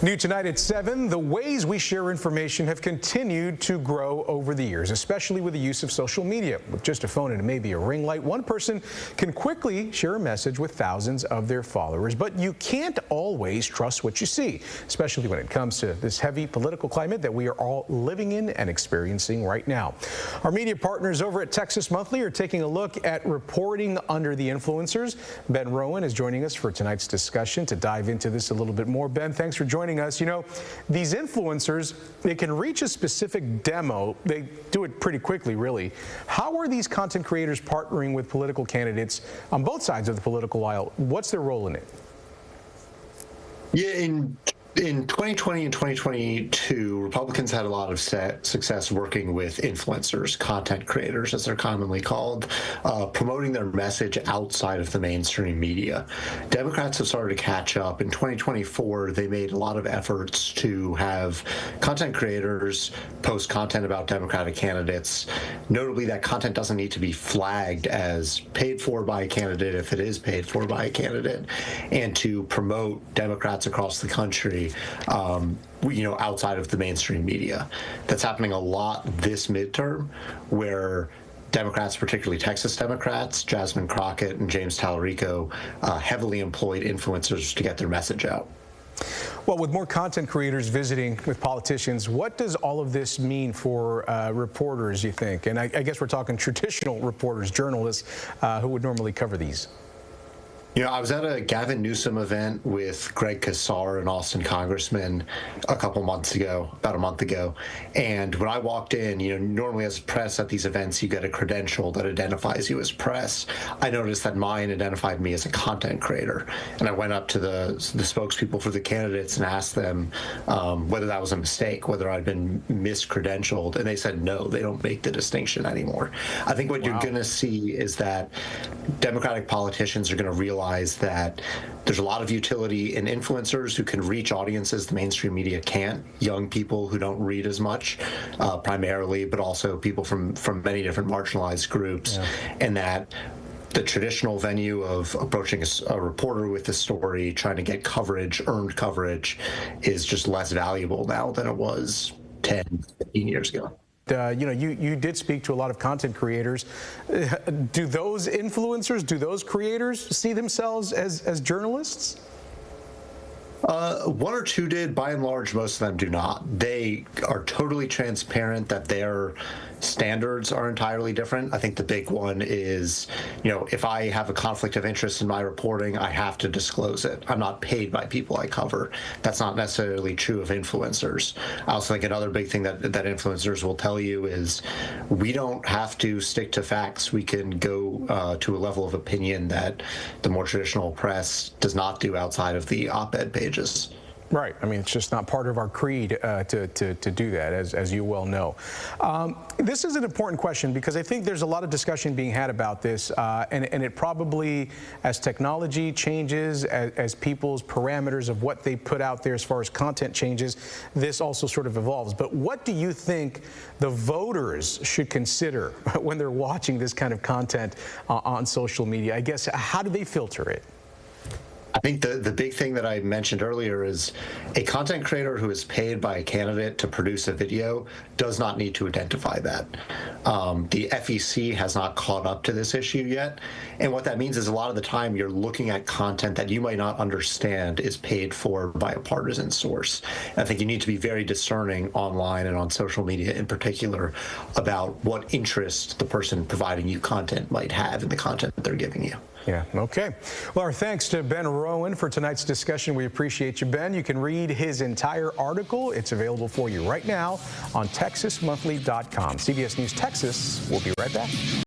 New tonight at 7, the ways we share information have continued to grow over the years, especially with the use of social media. With just a phone and maybe a ring light, one person can quickly share a message with thousands of their followers. But you can't always trust what you see, especially when it comes to this heavy political climate that we are all living in and experiencing right now. Our media partners over at Texas Monthly are taking a look at reporting under the influencers. Ben Rowan is joining us for tonight's discussion to dive into this a little bit more. Ben, thanks for joining us. You know, these influencers, they can reach a specific demo. They do it pretty quickly, really. How are these content creators partnering with political candidates on both sides of the political aisle? What's their role in it? Yeah, in 2020 and 2022, Republicans had a lot of success working with influencers, content creators, as they're commonly called, promoting their message outside of the mainstream media. Democrats have started to catch up. In 2024, they made a lot of efforts to have content creators post content about Democratic candidates. Notably, that content doesn't need to be flagged as paid for by a candidate if it is paid for by a candidate, and to promote Democrats across the country outside of the mainstream media. That's happening a lot this midterm, where Democrats, particularly Texas Democrats, Jasmine Crockett and James Tallarico, heavily employed influencers to get their message out. Well, with more content creators visiting with politicians, what does all of this mean for reporters, you think? And I guess we're talking traditional reporters, journalists who would normally cover these. You know, I was at a Gavin Newsom event with Greg Casar, an Austin congressman, about a month ago. And when I walked in, normally as press at these events, you get a credential that identifies you as press. I noticed that mine identified me as a content creator. And I went up to the spokespeople for the candidates and asked them whether that was a mistake, whether I'd been miscredentialed. And they said, no, they don't make the distinction anymore. I think what you're going to see is that Democratic politicians are going to realize that there's a lot of utility in influencers who can reach audiences the mainstream media can't. Young people who don't read as much, primarily, but also people from many different marginalized groups, and that the traditional venue of approaching a reporter with a story, trying to get coverage, earned coverage, is just less valuable now than it was 10, 15 years ago. You did speak to a lot of content creators. Do those influencers, do those creators see themselves as journalists? One or two did. By and large, most of them do not. They are totally transparent that their standards are entirely different. I think the big one is, if I have a conflict of interest in my reporting, I have to disclose it. I'm not paid by people I cover. That's not necessarily true of influencers. I also think another big thing that influencers will tell you is we don't have to stick to facts. We can go to a level of opinion that the more traditional press does not do outside of the op-ed pages. Right. I mean, it's just not part of our creed to do that, as you well know. This is an important question because I think there's a lot of discussion being had about this, and it probably, as technology changes, as people's parameters of what they put out there as far as content changes, this also sort of evolves. But what do you think the voters should consider when they're watching this kind of content on social media? I guess, how do they filter it? I think the big thing that I mentioned earlier is a content creator who is paid by a candidate to produce a video does not need to identify that. The FEC has not caught up to this issue yet. And what that means is a lot of the time you're looking at content that you might not understand is paid for by a partisan source. And I think you need to be very discerning online and on social media in particular about what interest the person providing you content might have in the content that they're giving you. Yeah, okay. Well, our thanks to Ben Rowan for tonight's discussion. We appreciate you, Ben. You can read his entire article. It's available for you right now on TexasMonthly.com. CBS News Texas will be right back.